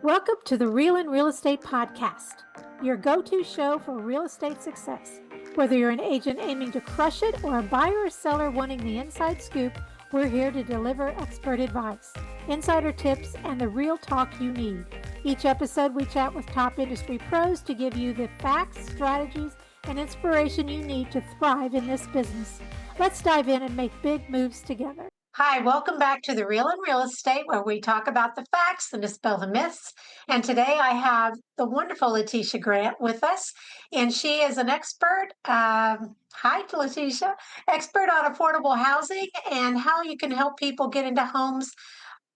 Welcome to the Real and Real Estate Podcast, your go-to show for real estate success. Whether you're an agent aiming to crush it or a buyer or seller wanting the inside scoop, we're here to deliver expert advice, insider tips, and the real talk you need. Each episode, we chat with top industry pros to give you the facts, strategies, and inspiration you need to thrive in this business. Let's dive in and make big moves together. Hi, welcome back to the Real and Real Estate, where we talk about the facts and dispel the myths. And today I have the wonderful LeTisha Grant with us, and she is an expert. Hi, LeTisha, expert on affordable housing and how you can help people get into homes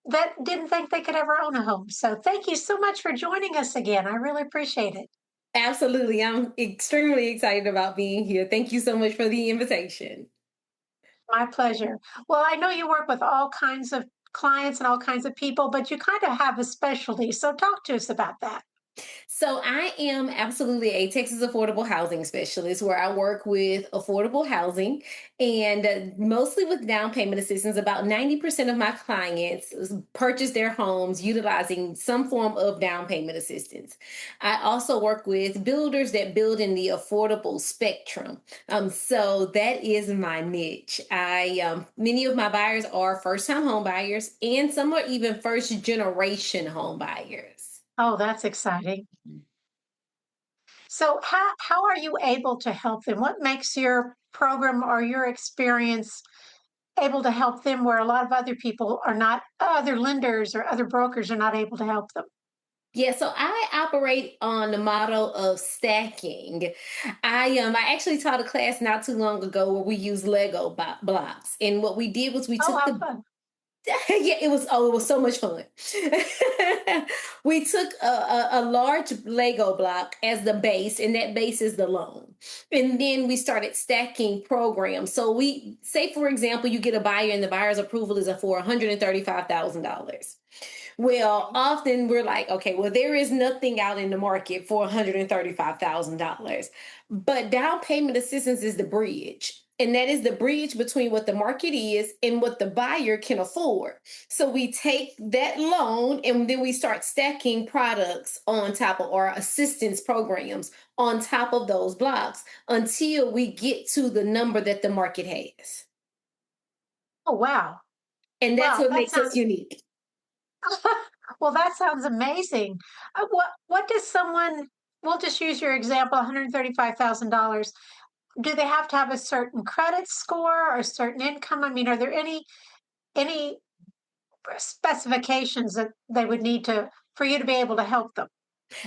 that didn't think they could ever own a home. So thank you so much for joining us again. I really appreciate it. Absolutely. I'm extremely excited about being here. Thank you so much for the invitation. My pleasure. Well, I know you work with all kinds of clients and all kinds of people, but you kind of have a specialty. So talk to us about that. So, I am absolutely a Texas affordable housing specialist where I work with affordable housing and mostly with down payment assistance. About 90% of my clients purchase their homes utilizing some form of down payment assistance. I also work with builders that build in the affordable spectrum. So that is my niche. Many of my buyers are first time home buyers, and some are even first generation home buyers. Oh, that's exciting. So how are you able to help them? What makes your program or your experience able to help them where a lot of other people are not, other lenders or other brokers are not able to help them? Yeah, so I operate on the model of stacking. I actually taught a class not too long ago where we used Lego blocks, and what we did was we Oh, took how the fun. yeah, it was so much fun. We took a large Lego block as the base, and that base is the loan. And then we started stacking programs. So we say, for example, you get a buyer, and the buyer's approval is for $135,000. Well, often we're like, okay, well, there is nothing out in the market for $135,000. But down payment assistance is the bridge. And that is the bridge between what the market is and what the buyer can afford. So we take that loan and then we start stacking products on top of our assistance programs on top of those blocks until we get to the number that the market has. Oh, wow. And that's Wow, what that makes us sounds unique. well, that sounds amazing. What does someone, we'll just use your example, $135,000. Do they have to have a certain credit score or a certain income? I mean, are there any specifications that they would need to for you to be able to help them?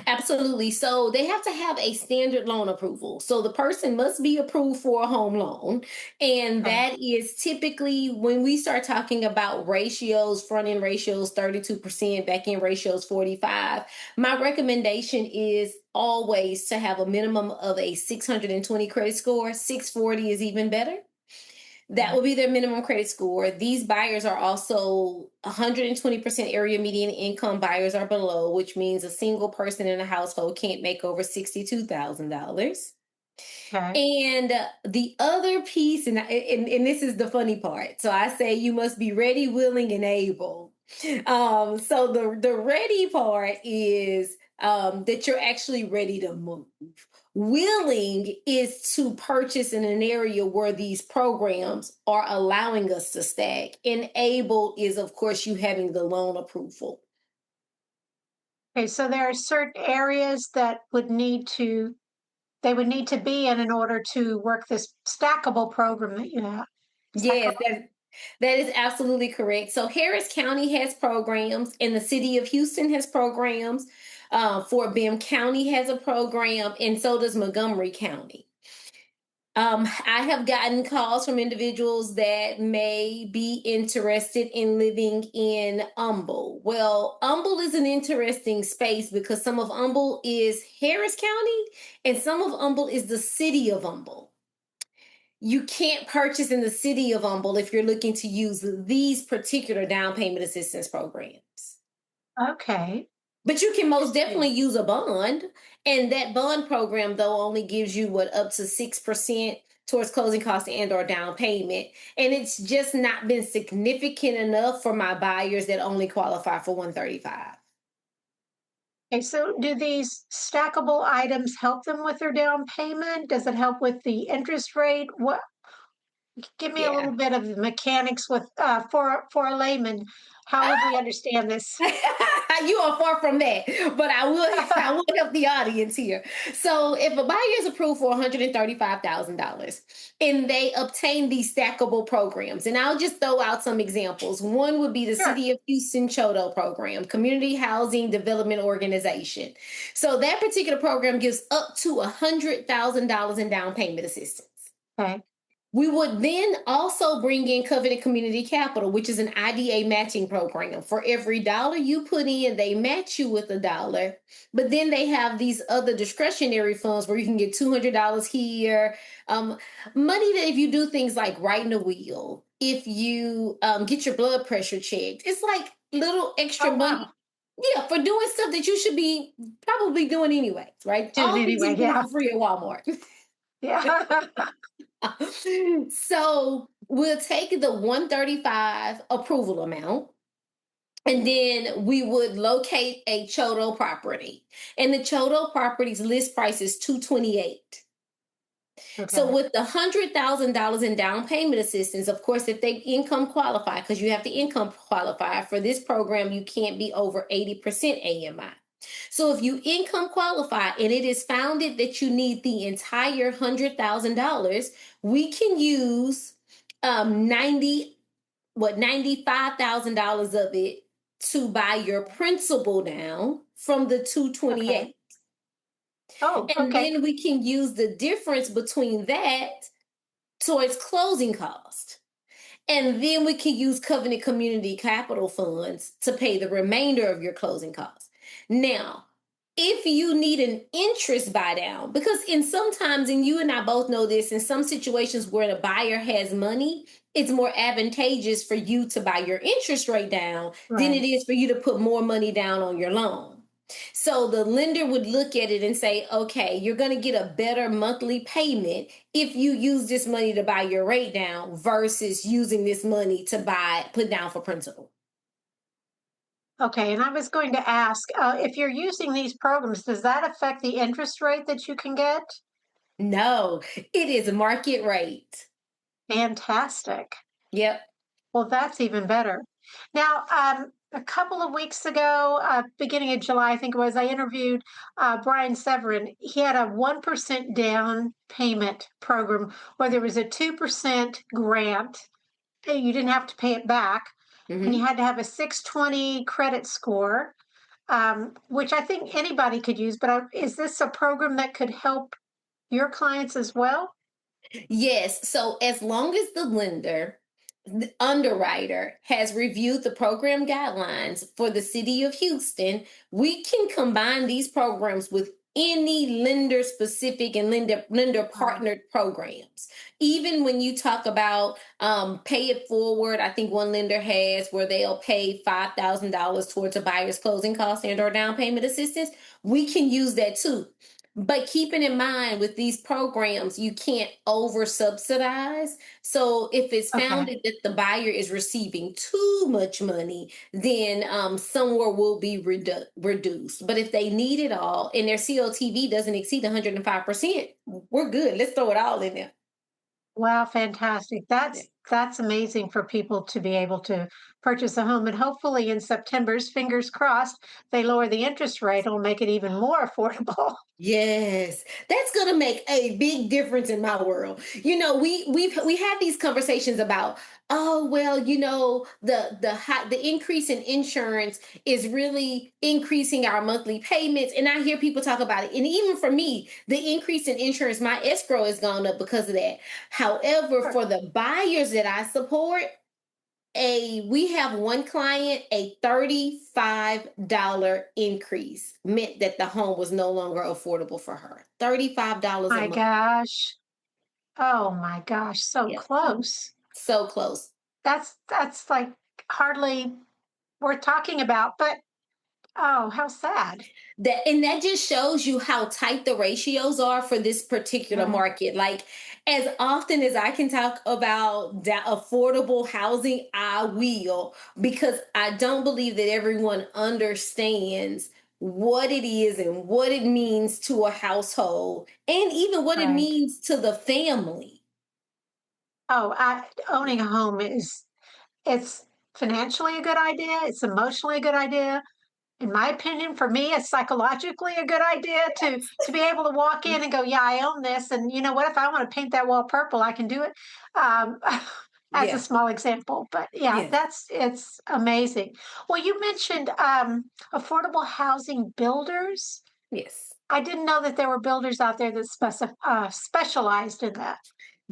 Absolutely. So they have to have a standard loan approval. So the person must be approved for a home loan. And Okay. that is typically when we start talking about ratios, front end ratios 32%, back end ratios 45. My recommendation is always to have a minimum of a 620 credit score. 640 is even better. That will be their minimum credit score. These buyers are also 120% area median income buyers are below, which means a single person in a household can't make over $62,000. Okay. And the other piece, and this is the funny part. So I say you must be ready, willing, and able. So the ready part is that you're actually ready to move. Willing is to purchase in an area where these programs are allowing us to stack. And able is, of course, you having the loan approval. Okay. So there are certain areas that they would need to be in order to work this stackable program that you have. Is that Yes, correct? that is absolutely correct. So Harris County has programs, and the city of Houston has programs. Fort Bend County has a program, and so does Montgomery County. I have gotten calls from individuals that may be interested in living in Humble. Well, Humble is an interesting space because some of Humble is Harris County, and some of Humble is the city of Humble. You can't purchase in the city of Humble if you're looking to use these particular down payment assistance programs. Okay. But you can most Interesting. definitely use a bond. And that bond program, though, only gives you what up to 6% towards closing costs and or down payment. And it's just not been significant enough for my buyers that only qualify for 135. Okay, so do these stackable items help them with their down payment? Does it help with the interest rate? What give me a little Yeah. bit of the mechanics with for a layman. How would we understand this? You are far from that, but I will help the audience here. So if a buyer is approved for $135,000 and they obtain these stackable programs, and I'll just throw out some examples. One would be the Sure. City of Houston CHODO program, Community Housing Development Organization. So that particular program gives up to $100,000 in down payment assistance. Okay. We would then also bring in Covenant Community Capital, which is an IDA matching program. For every dollar you put in, they match you with a dollar. But then they have these other discretionary funds where you can get $200 here. Um, Money that if you do things like writing a will, if you get your blood pressure checked, it's like little extra Oh wow. money. Yeah, for doing stuff that you should be probably doing anyways, right? Doing All things anyway, you can get yeah. for free at Walmart. Yeah. So we'll take the 135 approval amount and then we would locate a Chodo property. And the Chodo property's list price is 228. So Okay. with the $100,000 in down payment assistance, of course, if they income qualify, because you have to income qualify for this program, you can't be over 80% AMI. So if you income qualify and it is founded that you need the entire $100,000, we can use 95,000 of it to buy your principal down from the Okay. 228. Oh, And okay. then we can use the difference between that towards closing cost. And then we can use Covenant Community Capital Funds to pay the remainder of your closing costs. Now, if you need an interest buy down, because in sometimes, and you and I both know this, in some situations where the buyer has money, it's more advantageous for you to buy your interest rate down than it Right. is for you to put more money down on your loan. So the lender would look at it and say, okay, you're going to get a better monthly payment if you use this money to buy your rate down versus using this money to put down for principal. Okay. And I was going to ask, if you're using these programs, does that affect the interest rate that you can get? No, it is market rate. Fantastic. Yep. Well, that's even better. Now, a couple of weeks ago, beginning of July, I think it was, I interviewed Brian Severin. He had a 1% down payment program where there was a 2% grant. You didn't have to pay it back, and you Hmm. had to have a 620 credit score, which I think anybody could use. But is this a program that could help your clients as well? Yes. So as long as the underwriter has reviewed the program guidelines for the city of Houston, we can combine these programs with any lender specific and lender Wow. partnered programs. Even when you talk about pay it forward, I think one lender has where they'll pay $5,000 towards a buyer's closing costs and or down payment assistance. We can use that too. But keeping in mind with these programs, you can't over subsidize. So if it's Okay. founded that the buyer is receiving too much money, then somewhere will be reduced. But if they need it all and their COTV doesn't exceed 105%, we're good. Let's throw it all in there. Wow, fantastic. That's amazing for people to be able to purchase a home. And hopefully in September's, fingers crossed, they lower the interest rate. It'll make it even more affordable. Yes, that's gonna make a big difference in my world. We had these conversations about, oh well, the increase in insurance is really increasing our monthly payments, and I hear people talk about it. And even for me, the increase in insurance, my escrow has gone up because of that. However, Sure. for the buyers that I support, we have one client, a $35 increase meant that the home was no longer affordable for her. $35 a My month. gosh. Oh my gosh, so Yep. close. So close. That's like hardly worth talking about, but oh, how sad. That just shows you how tight the ratios are for this particular Yeah. market. Like, as often as I can talk about affordable housing, I will, because I don't believe that everyone understands what it is and what it means to a household and even what it Right. means to the family. Oh, owning a home it's financially a good idea. It's emotionally a good idea. In my opinion, for me, it's psychologically a good idea to be able to walk in and go, "Yeah, I own this." And you know what? If I want to paint that wall purple, I can do it. Um, as a Yeah. small example, but yeah, Yes. it's amazing. Well, you mentioned affordable housing builders. Yes. I didn't know that there were builders out there that specialized in that.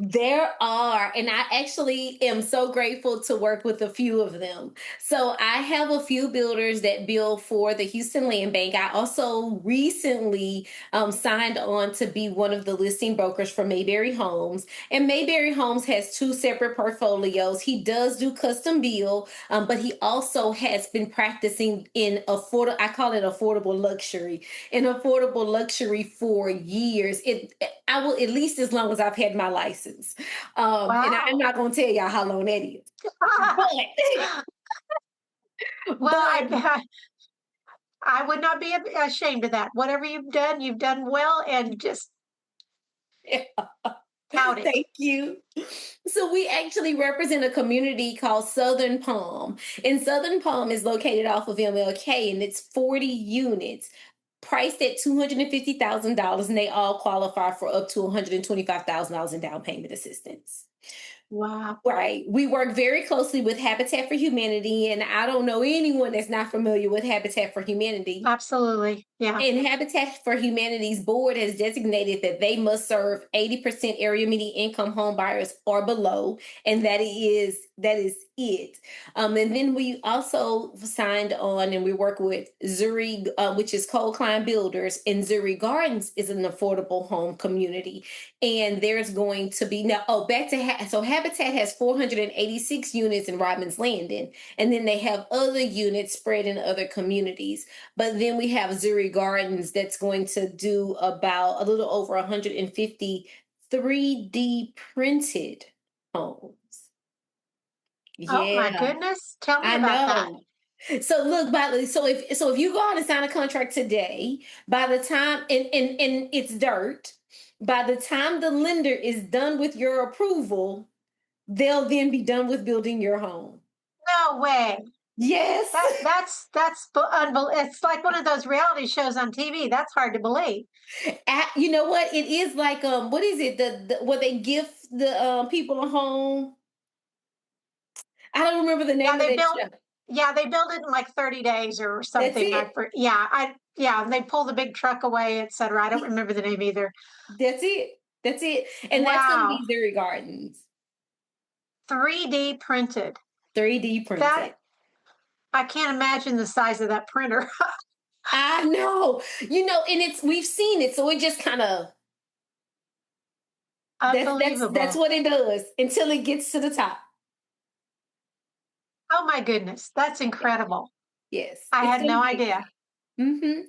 There are, and I actually am so grateful to work with a few of them. So I have a few builders that build for the Houston Land Bank. I also recently signed on to be one of the listing brokers for Mayberry Homes. And Mayberry Homes has two separate portfolios. He does do custom build, but he also has been practicing in I call it affordable luxury, in affordable luxury for years. I will, at least as long as I've had my license. And I'm Wow. not going to tell y'all how long that is. But, Well, but I would not be ashamed of that. Whatever you've done well, and just tout it. thank you. So we actually represent a community called Southern Palm. And Southern Palm is located off of MLK and it's 40 units priced at $250,000 and they all qualify for up to $125,000 in down payment assistance. Wow. Right. We work very closely with Habitat for Humanity, and I don't know anyone that's not familiar with Habitat for Humanity. Absolutely. Yeah. And Habitat for Humanity's board has designated that they must serve 80% area median income home buyers or below, and that is it. And then we also signed on and we work with Zuri, which is Cold Climb Builders, and Zuri Gardens is an affordable home community. And there's going to be now, back to so Habitat has 486 units in Rodman's Landing, and then they have other units spread in other communities. But then we have Zuri Gardens that's going to do about a little over 150 3D printed homes. Oh my Yeah, goodness. Tell me I about that. know. So look, so if you go out and sign a contract today, by the time and it's dirt, by the time the lender is done with your approval, they'll then be done with building your home. No way. Yes. Unbelievable. It's like one of those reality shows on TV. That's hard to believe. You know what? It is like what is it? The where they gift the people a home. I don't remember the Yeah, name of they that build. show. Yeah, they build it in like 30 days or That's something. it. Yeah, and they pull the big truck away, etc. I don't remember the name either. That's it. That's it. And that's going to Wow. be Zuri Gardens, 3D printed. 3D printed. That I can't imagine the size of that printer. I know. And we've seen it, so it just kind of that's Unbelievable. what it does until it gets to the top. Oh my goodness. That's incredible. Yes, I it's had going to no be idea. exciting.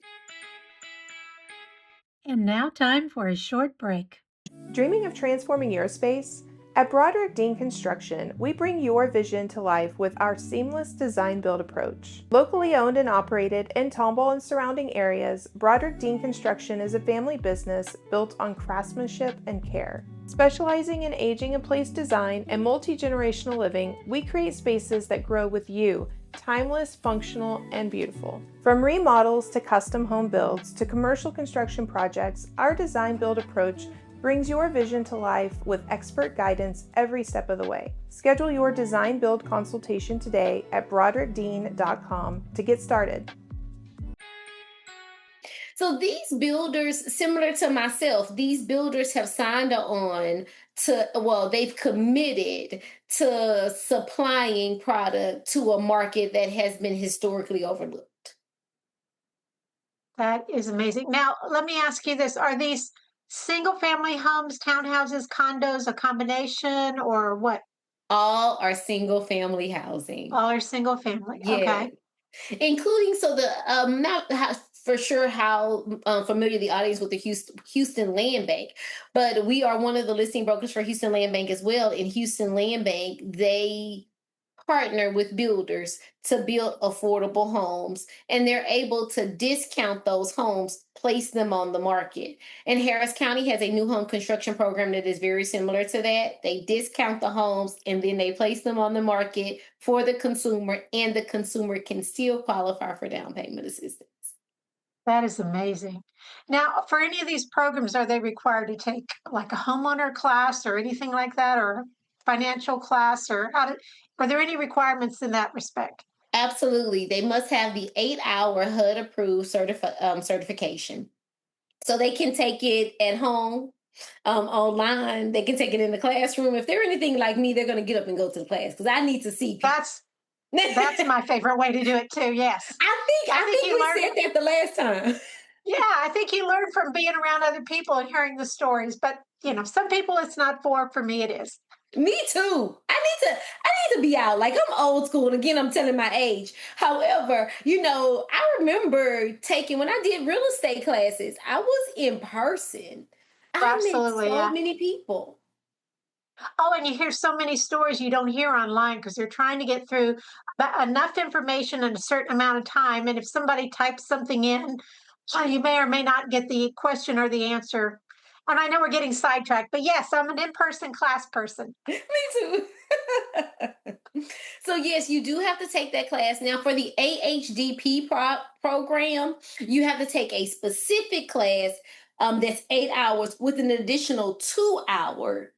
Hmm. And now, time for a short break. Dreaming of transforming your space? At Broderick Dean Construction, we bring your vision to life with our seamless design build approach. Locally owned and operated in Tomball and surrounding areas, Broderick Dean Construction is a family business built on craftsmanship and care. Specializing in aging in place design and multi-generational living, we create spaces that grow with you, timeless, functional, and beautiful. From remodels to custom home builds to commercial construction projects, our design build approach brings your vision to life with expert guidance every step of the way. Schedule your design build consultation today at broderickdean.com to get started. So these builders, similar to myself, these builders have signed on they've committed to supplying product to a market that has been historically overlooked. That is amazing. Now, let me ask you this. Are these single family homes, townhouses, condos, a combination, or what? All are single family housing. All are single family. Yeah. Okay. Including not for sure how familiar the audience with the Houston Land Bank, but we are one of the listing brokers for Houston Land Bank as well. In Houston Land Bank, they partner with builders to build affordable homes, and they're able to discount those homes, place them on the market. And Harris County has a new home construction program that is very similar to that. They discount the homes and then they place them on the market for the consumer, and the consumer can still qualify for down payment assistance. That is amazing. Now, for any of these programs, are they required to take like a homeowner class or anything like that, or financial class, or are there any requirements in that respect? Absolutely. They must have the 8-hour HUD approved certification. So they can take it at home, online. They can take it in the classroom. If they're anything like me, they're going to get up and go to the class because I need to see people. That's my favorite way to do it too. Yes. I think you we learn. said that the last time. Yeah, I think you learn from being around other people and hearing the stories. But some people it's not for. For me, it is. Me too. I need to be out. Like, I'm old school. And again, I'm telling my age. However, I remember taking, when I did real estate classes, I was in person. I met Absolutely, so yeah. many people. Oh, and you hear so many stories you don't hear online because they're trying to get through enough information in a certain amount of time. And if somebody types something in, you may or may not get the question or the answer. And I know we're getting sidetracked, but yes, I'm an in-person class person. Me too. So yes, you do have to take that class. Now for the AHDP program, you have to take a specific class that's 8 hours with an additional 2 hour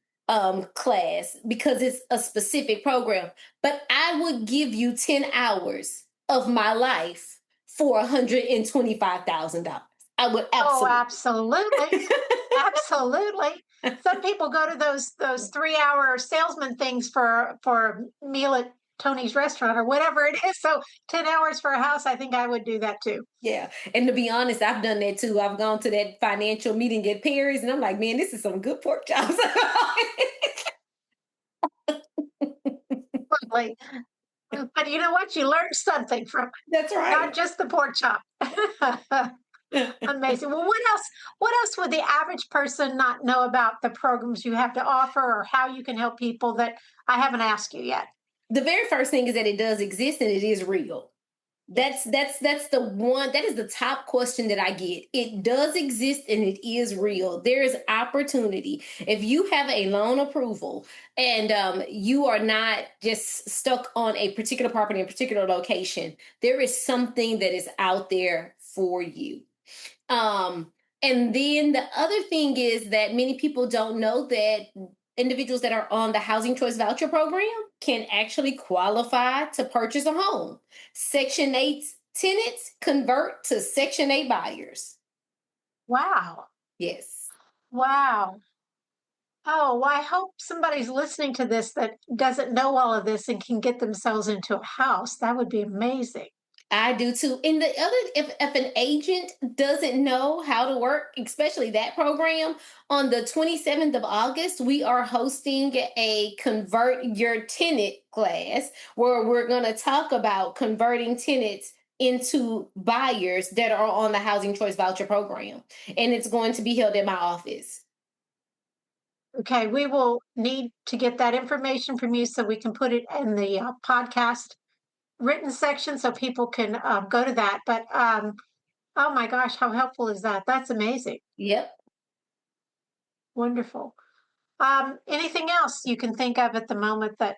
class because it's a specific program. But I would give you 10 hours of my life for $125,000. I would Oh, absolutely. absolutely. Absolutely. Some people go to those 3-hour salesman things for a meal at Tony's restaurant or whatever it is. So 10 hours for a house, I think I would do that too. Yeah. And to be honest, I've done that too. I've gone to that financial meeting at Perry's and I'm like, man, this is some good pork chops. Absolutely. But you know what? You learned something from it. That's Not right. just the pork chop. Amazing. Well, what else? What else would the average person not know about the programs you have to offer, or how you can help people that I haven't asked you yet? The very first thing is that it does exist and it is real. That's the one, that is the top question that I get. It does exist and it is real. There is opportunity. If you have a loan approval and you are not just stuck on a particular property in a particular location, there is something that is out there for you. And then the other thing is that many people don't know that individuals that are on the Housing Choice Voucher Program can actually qualify to purchase a home. Section 8 tenants convert to Section 8 buyers. Wow. Yes. Wow. Oh, well, I hope somebody's listening to this that doesn't know all of this and can get themselves into a house. That would be amazing. I do too. And the other, if an agent doesn't know how to work, especially that program, on the 27th of August, we are hosting a Convert Your Tenant class where we're going to talk about converting tenants into buyers that are on the Housing Choice Voucher Program. And it's going to be held at my office. Okay, we will need to get that information from you so we can put it in the podcast written section so people can go to that. But oh my gosh, how helpful is that? That's amazing. Yep. Wonderful. Anything else you can think of at the moment that?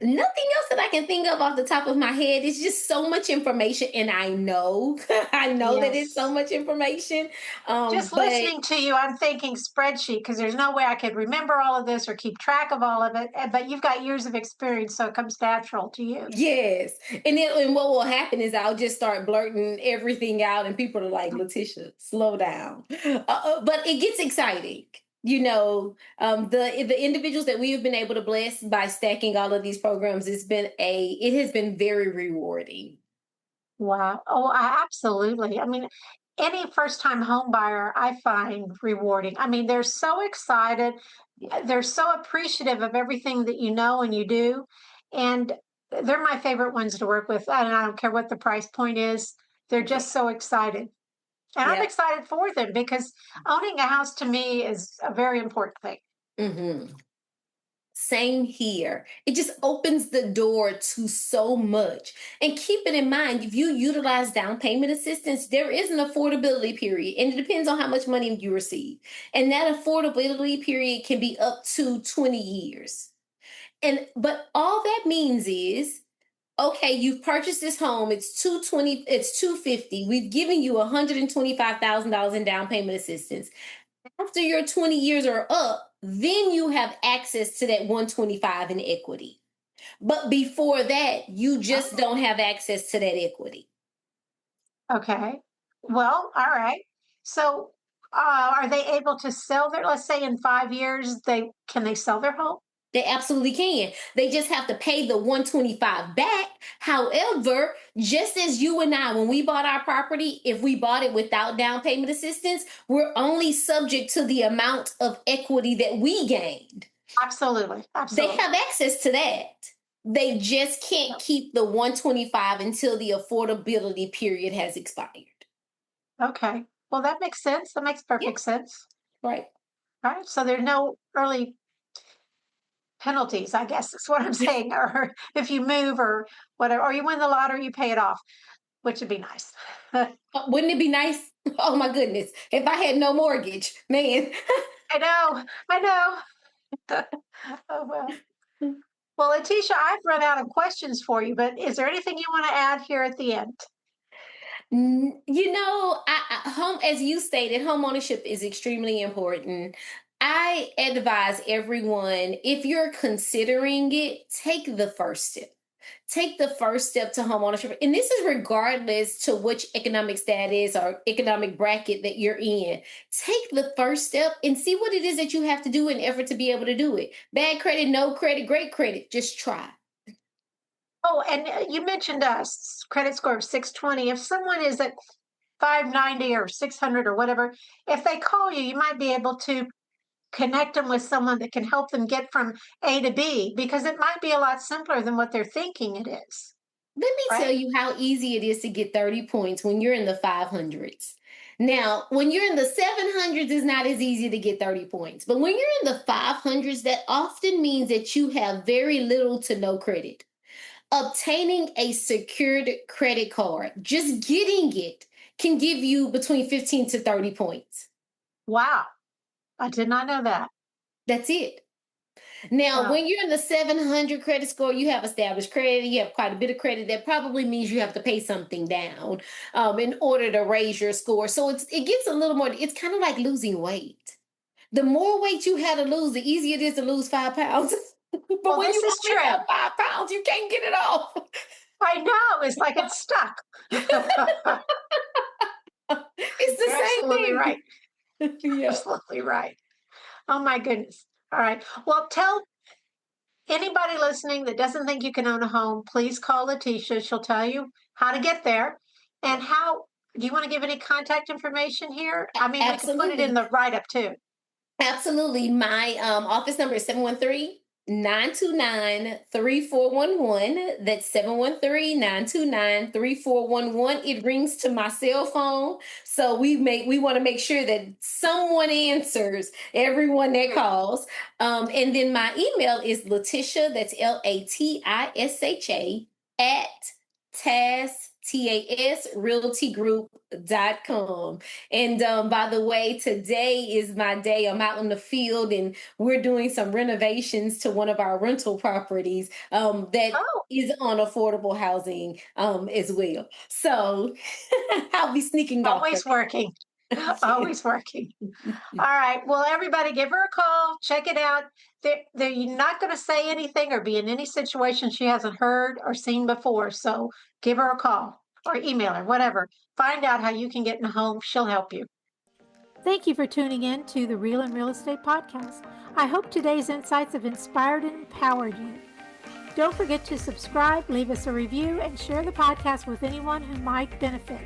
Nothing else that I can think of off the top of my head. It's just so much information, and I know, I know that it's Yes. so much information. Just But listening to you, I'm thinking spreadsheet because there's no way I could remember all of this or keep track of all of it. But you've got years of experience, so it comes natural to you. yes, and what will happen is I'll just start blurting everything out, and people are like, "LeTisha, slow down." But it gets exciting. The individuals that we have been able to bless by stacking all of these programs, it has been very rewarding. Wow. Oh, absolutely. I mean, any first time home buyer I find rewarding. I mean, they're so excited. Yeah. They're so appreciative of everything that you know and you do. And they're my favorite ones to work with. And I don't care what the price point is. They're just so excited. And I'm Yeah. excited for them because owning a house to me is a very important thing. Hmm. Same here. It just opens the door to so much. And keep it in mind, if you utilize down payment assistance, there is an affordability period, and it depends on how much money you receive. And that affordability period can be up to 20 years. But all that means is, okay, you've purchased this home, it's 220, it's 250. We've given you $125,000 in down payment assistance. After your 20 years are up, then you have access to that 125 in equity. But before that, you just don't have access to that equity. Okay. Well, all right. So, are they able to sell their, let's say in 5 years, can they sell their home? They absolutely can. They just have to pay the 125 back. However, just as you and I, when we bought our property, if we bought it without down payment assistance, we're only subject to the amount of equity that we gained. Absolutely. They Absolutely. have access to that. They just can't keep the 125 until the affordability period has expired. Okay. Well, that makes sense. That makes perfect sense. Right. All right. So there's no early penalties, I guess is what I'm saying. Or if you move or whatever, or you win the lottery, you pay it off, which would be nice. Wouldn't it be nice? Oh my goodness. If I had no mortgage, man. I know. I know. Oh, well. Well, LeTisha, I've run out of questions for you, but is there anything you want to add here at the end? You know, home, as you stated, home ownership is extremely important. I advise everyone, if you're considering it, take the first step. Take the first step to home ownership. And this is regardless to which economic status or economic bracket that you're in. Take the first step and see what it is that you have to do in effort to be able to do it. Bad credit, no credit, great credit. Just try. Oh, and you mentioned a credit score of 620. If someone is at 590 or 600 or whatever, if they call you, you might be able to connect them with someone that can help them get from A to B, because it might be a lot simpler than what they're thinking it is. Let me Right? tell you how easy it is to get 30 points when you're in the 500s. Now, when you're in the 700s, it's not as easy to get 30 points. But when you're in the 500s, that often means that you have very little to no credit. Obtaining a secured credit card, just getting it, can give you between 15 to 30 points. Wow. I did not know that. That's it. Now, Wow. when you're in the 700 credit score, you have established credit, you have quite a bit of credit. That probably means you have to pay something down in order to raise your score. So it gets a little more, it's kind of like losing weight. The more weight you had to lose, the easier it is to lose 5 pounds. But Well, when this you is only true. have 5 pounds, you can't get it off. I know. It's like it's stuck. It's the You're same absolutely thing. right. Yeah. Absolutely right. Oh my goodness. All right. Well, tell anybody listening that doesn't think you can own a home, please call LeTisha. She'll tell you how to get there and how. Do you want to give any contact information here? I mean, we could put it in Absolutely. the write up too. Absolutely. My office number is 713-929-3411. That's 713-929-3411. It rings to my cell phone. So we want to make sure that someone answers everyone that calls. And then my email is LeTisha, that's LATISHA at realtygroup.com. And by the way, today is my day. I'm out in the field and we're doing some renovations to one of our rental properties that is on affordable housing as well. So I'll be sneaking off. Always working. Always working. All right. Well, everybody give her a call. Check it out. You're not going to say anything or be in any situation she hasn't heard or seen before. So give her a call or email her, whatever. Find out how you can get in a home. She'll help you. Thank you for tuning in to the Real and Real Estate Podcast. I hope today's insights have inspired and empowered you. Don't forget to subscribe, leave us a review, and share the podcast with anyone who might benefit.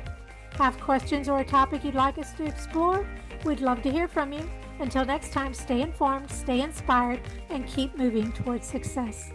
Have questions or a topic you'd like us to explore? We'd love to hear from you. Until next time, stay informed, stay inspired, and keep moving towards success.